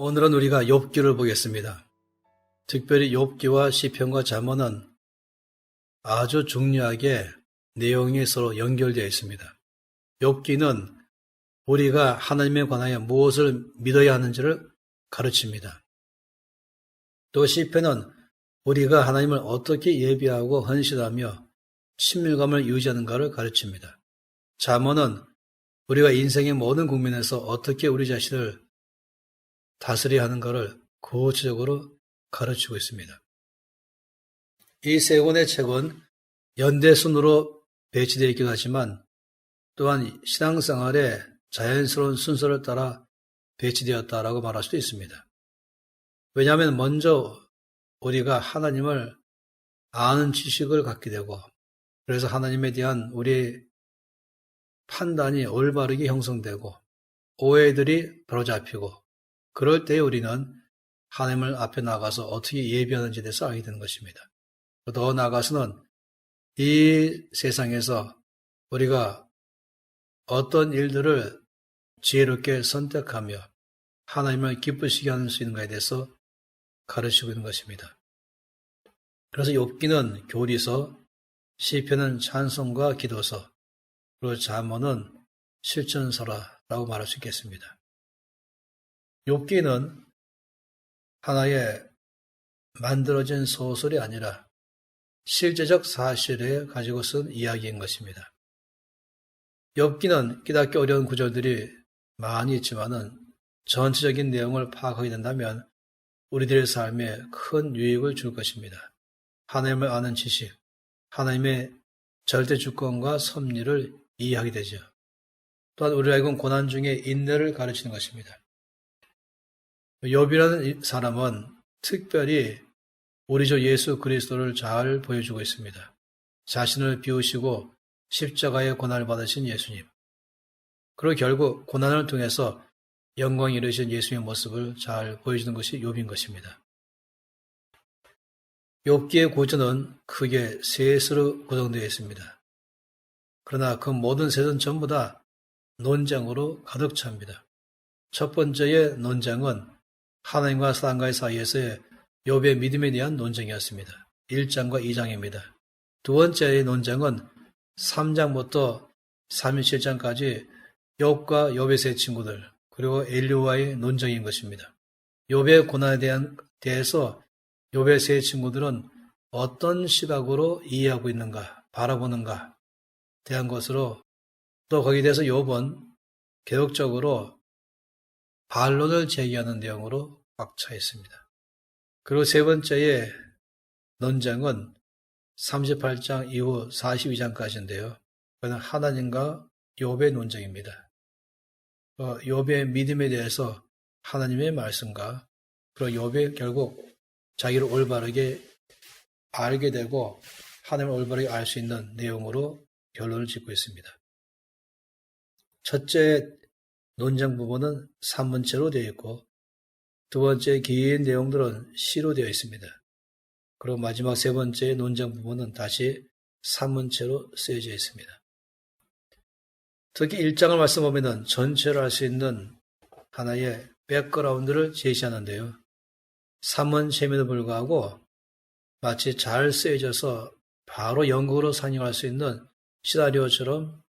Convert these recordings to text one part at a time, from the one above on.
오늘은 우리가 욥기를 보겠습니다. 특별히 욥기와 시편과 잠언은 아주 중요하게 내용이 서로 연결되어 있습니다. 욥기는 우리가 하나님에 관하여 무엇을 믿어야 하는지를 가르칩니다. 또 시편은 우리가 하나님을 어떻게 예비하고 헌신하며 친밀감을 유지하는가를 가르칩니다. 잠언은 우리가 인생의 모든 국면에서 어떻게 우리 자신을 다스려야 하는가를 구체적으로 가르치고 있습니다. 이 세 권의 책은 연대순으로 배치되어 있기도 하지만 또한 신앙생활의 자연스러운 순서를 따라 배치되었다라고 말할 수도 있습니다. 왜냐하면 먼저 우리가 하나님을 아는 지식을 갖게 되고 그래서 하나님에 대한 우리의 판단이 올바르게 형성되고 오해들이 바로잡히고 그럴 때 우리는 하나님을 앞에 나가서 어떻게 예비하는지에 대해서 알게 되는 것입니다. 더 나아가서는 이 세상에서 우리가 어떤 일들을 지혜롭게 선택하며 하나님을 기쁘시게 할 수 있는가에 대해서 가르치고 있는 것입니다. 그래서 욥기는 교리서, 시편은 찬송과 기도서, 그리고 잠언은 실천서라고 말할 수 있겠습니다. 욥기는 하나의 만들어진 소설이 아니라 실제적 사실을 가지고 쓴 이야기인 것입니다. 욥기는 깨닫기 어려운 구절들이 많이 있지만은 전체적인 내용을 파악하게 된다면 우리들의 삶에 큰 유익을 줄 것입니다. 하나님을 아는 지식, 하나님의 절대 주권과 섭리를 이해하게 되죠. 또한 우리가 알고 고난 중에 인내를 가르치는 것입니다. 욥이라는 사람은 특별히 우리 주 예수 그리스도를 잘 보여주고 있습니다. 자신을 비우시고 십자가의 고난을 받으신 예수님. 그리고 결국 고난을 통해서 영광에 이르신 예수님의 모습을 잘 보여주는 것이 욥인 것입니다. 욥기의 구조는 크게 셋으로 구성되어 있습니다. 그러나 그 모든 셋은 전부 다 논쟁으로 가득 찹니다. 첫 번째의 논쟁은 하나님과 사람과의 사이에서의 욥의 믿음에 대한 논쟁이었습니다. 1장과 2장입니다. 두 번째의 논쟁은 3장부터 37장까지 욥과 욥의 세 친구들 그리고 엘리후와의 논쟁인 것입니다. 욥의 고난에 대해서 욥의 세 친구들은 어떤 시각으로 이해하고 있는가, 바라보는가 대한 것으로 또 거기에 대해서 욥은 계속적으로 반론을 제기하는 내용으로 꽉 차 있습니다. 그리고 세 번째의 논쟁은 38장 이후 42장까지인데요. 그는 하나님과 욥의 논쟁입니다. 욥의 믿음에 대해서 하나님의 말씀과 그리고 욥이 결국 자기를 올바르게 알게 되고 하나님을 올바르게 알 수 있는 내용으로 결론을 짓고 있습니다. 첫째 논쟁 부분은 산문체로 되어 있고 두 번째 긴 내용들은 시로 되어 있습니다. 그리고 마지막 세 번째 논쟁 부분은 다시 산문체로 쓰여져 있습니다. 특히 1장을 말씀보면 전체를 알 수 있는 하나의 백그라운드를 제시하는데요. 산문체임에도 불구하고 마치 잘 쓰여져서 바로 연극으로 상영할 수 있는 시나리오처럼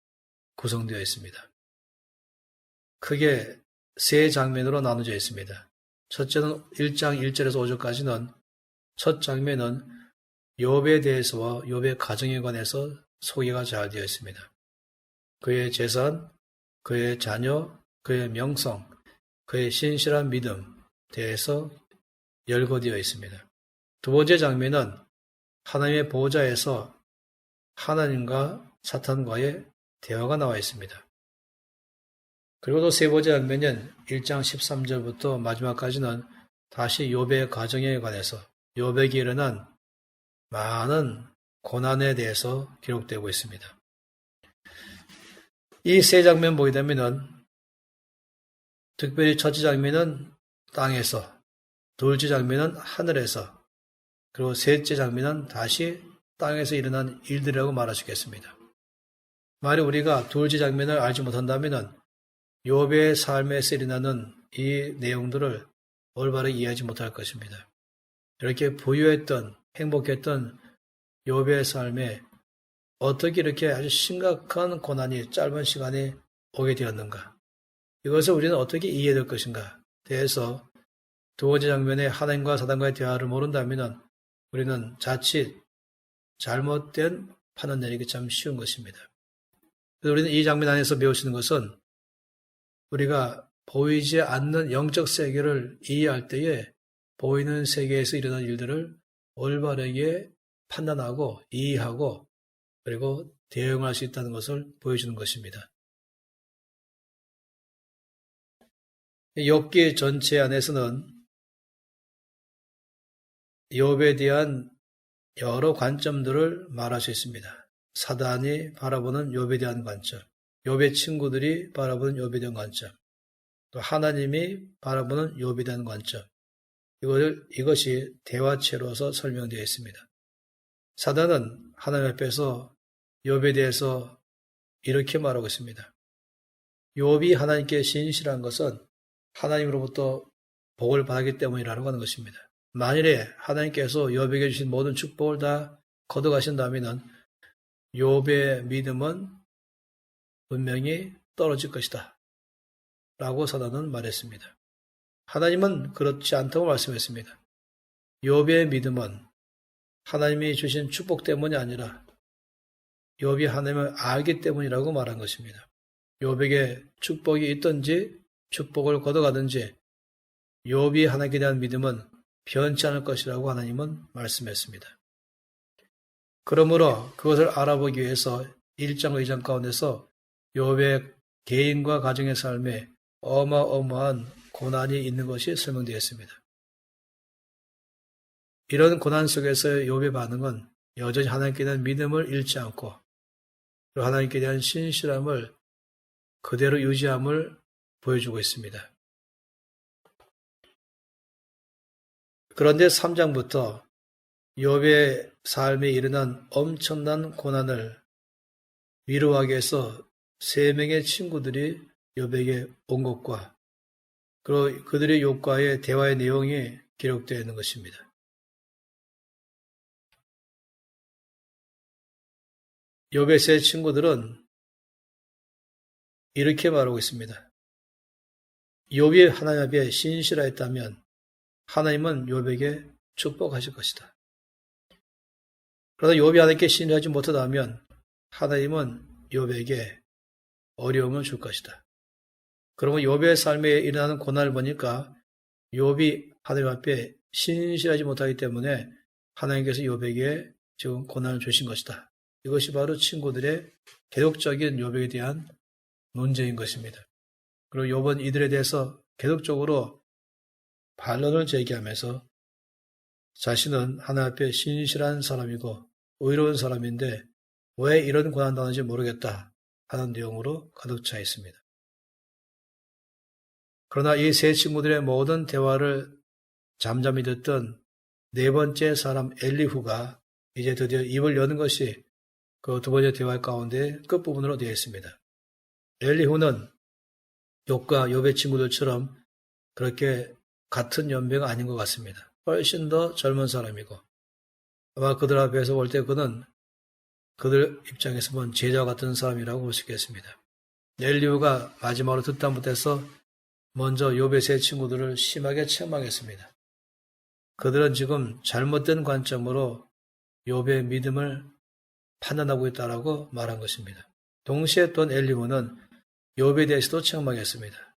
구성되어 있습니다. 크게 세 장면으로 나눠져 있습니다. 첫째는 1장 1절에서 5절까지는 첫 장면은 욥에 대해서와 욥의 가정에 관해서 소개가 잘 되어 있습니다. 그의 재산, 그의 자녀, 그의 명성, 그의 신실한 믿음 대해서 열거되어 있습니다. 두 번째 장면은 하나님의 보호자에서 하나님과 사탄과의 대화가 나와 있습니다. 그리고 또 세 번째 장면은 1장 13절부터 마지막까지는 다시 욥의 가정에 관해서 욥에게 일어난 많은 고난에 대해서 기록되고 있습니다. 이 세 장면 보게 되면은 특별히 첫째 장면은 땅에서, 둘째 장면은 하늘에서, 그리고 셋째 장면은 다시 땅에서 일어난 일들이라고 말할 수 있겠습니다. 만약 우리가 둘째 장면을 알지 못한다면은 욥의 삶에서 일어나는 이 내용들을 올바르게 이해하지 못할 것입니다. 이렇게 부유했던 행복했던 욥의 삶에 어떻게 이렇게 아주 심각한 고난이 짧은 시간에 오게 되었는가? 이것을 우리는 어떻게 이해해야 될 것인가? 대해서 두 번째 장면에 하나님과 사단과의 대화를 모른다면 우리는 자칫 잘못된 판단 내리기 참 쉬운 것입니다. 그래서 우리는 이 장면 안에서 배울 수 있는 것은 우리가 보이지 않는 영적 세계를 이해할 때에 보이는 세계에서 일어난 일들을 올바르게 판단하고 이해하고 그리고 대응할 수 있다는 것을 보여주는 것입니다. 욥기 전체 안에서는 욥에 대한 여러 관점들을 말할 수 있습니다. 사단이 바라보는 욥에 대한 관점, 욥의 친구들이 바라보는 욥에 대한 관점, 또 하나님이 바라보는 욥에 대한 관점, 이것이 대화체로서 설명되어 있습니다. 사단은 하나님 앞에서 욥에 대해서 이렇게 말하고 있습니다. 욥이 하나님께 신실한 것은 하나님으로부터 복을 받았기 때문이라고 하는 것입니다. 만일에 하나님께서 욥에게 주신 모든 축복을 다 거둬가신다면 욥의 믿음은 분명히 떨어질 것이다 라고 사단은 말했습니다. 하나님은 그렇지 않다고 말씀했습니다. 욥의 믿음은 하나님이 주신 축복 때문이 아니라 욥이 하나님을 알기 때문이라고 말한 것입니다. 욥에게 축복이 있든지 축복을 거둬가든지 욥이 하나님께 대한 믿음은 변치 않을 것이라고 하나님은 말씀했습니다. 그러므로 그것을 알아보기 위해서 1장과 2장 가운데서 욥의 개인과 가정의 삶에 어마어마한 고난이 있는 것이 설명되어 있습니다. 이런 고난 속에서 욥의 반응은 여전히 하나님께 대한 믿음을 잃지 않고 그리고 하나님께 대한 신실함을 그대로 유지함을 보여주고 있습니다. 그런데 3장부터 욥의 삶에 일어난 엄청난 고난을 위로하기 위해서 3명의 친구들이 욥에게 온 것과 그리고 그들의 욥과의 대화의 내용이 기록되어 있는 것입니다. 욥의 3 친구들은 이렇게 말하고 있습니다. 욥이 하나님 앞에 신실하였다면 하나님은 욥에게 축복하실 것이다. 그러나 욥이 하나님께 신뢰하지 못하다면 하나님은 욥에게 어려움을 줄 것이다. 그러면 욥의 삶에 일어나는 고난을 보니까 욥이 하나님 앞에 신실하지 못하기 때문에 하나님께서 욥에게 지금 고난을 주신 것이다. 이것이 바로 친구들의 계속적인 욥에 대한 논쟁인 것입니다. 그리고 욥은 이들에 대해서 계속적으로 반론을 제기하면서 자신은 하나님 앞에 신실한 사람이고 의로운 사람인데 왜 이런 고난 당하는지 모르겠다 하는 내용으로 가득 차 있습니다. 그러나 이 3 친구들의 모든 대화를 잠잠히 듣던 4번째 사람 엘리후가 이제 드디어 입을 여는 것이 그 2번째 대화 가운데 끝부분으로 되어 있습니다. 엘리후는 욥과 욥의 친구들처럼 그렇게 같은 연배가 아닌 것 같습니다. 훨씬 더 젊은 사람이고 아마 그들 앞에서 볼 때 그는 그들 입장에서 본 제자 같은 사람이라고 볼 수 있겠습니다. 엘리후가 마지막으로 듣다 못해서 먼저 욥의 3 친구들을 심하게 책망했습니다. 그들은 지금 잘못된 관점으로 욥의 믿음을 판단하고 있다라고 말한 것입니다. 동시에 또 엘리후는 욥에 대해서도 책망했습니다.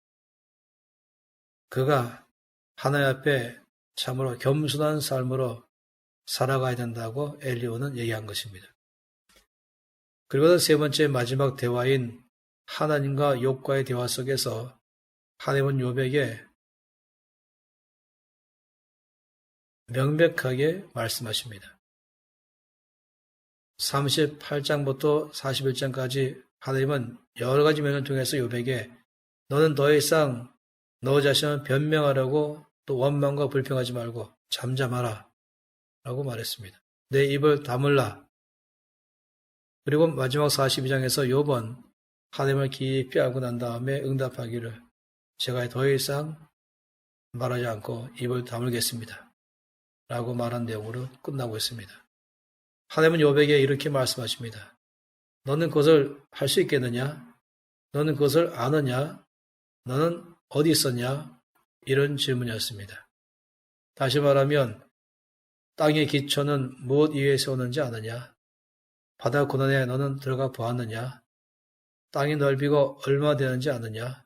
그가 하나님 앞에 참으로 겸손한 삶으로 살아가야 된다고 엘리후는 얘기한 것입니다. 그리고 3번째 마지막 대화인 하나님과 욥과의 대화 속에서 하나님은 욥에게 명백하게 말씀하십니다. 38장부터 41장까지 하나님은 여러 가지 면을 통해서 욥에게 너는 더 이상 너 자신을 변명하려고 또 원망과 불평하지 말고 잠잠하라 라고 말했습니다. 내 입을 다물라. 그리고 마지막 42장에서 욥은 하나님을 깊이 알고 난 다음에 응답하기를 제가 더 이상 말하지 않고 입을 다물겠습니다. 라고 말한 내용으로 끝나고 있습니다. 하나님은 욥에게 이렇게 말씀하십니다. 너는 그것을 할 수 있겠느냐? 너는 그것을 아느냐? 너는 어디 있었냐? 이런 질문이었습니다. 다시 말하면 땅의 기초는 무엇 위에 세우는지 아느냐? 바다 고난에 너는 들어가 보았느냐? 땅의 넓이가 얼마 되는지 아느냐?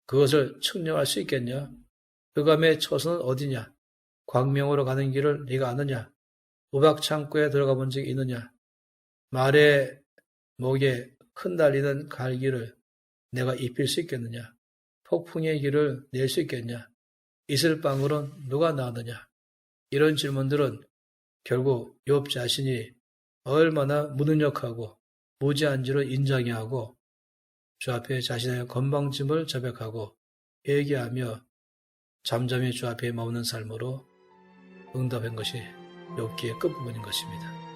그것을 측량할 수 있겠냐? 흑암의 처소는 어디냐? 광명으로 가는 길을 네가 아느냐? 우박창고에 들어가 본 적이 있느냐? 말의 목에 흩날리는 갈기를 내가 입힐 수 있겠느냐? 폭풍의 길을 낼 수 있겠냐? 이슬방울은 누가 낳느냐? 이런 질문들은 결국 욥 자신이 얼마나 무능력하고 무지한지를 인정해야 하고 주 앞에 자신의 건방짐을 자백하고 회개하며 잠잠히 주 앞에 머무는 삶으로 응답한 것이 욥기의 끝부분인 것입니다.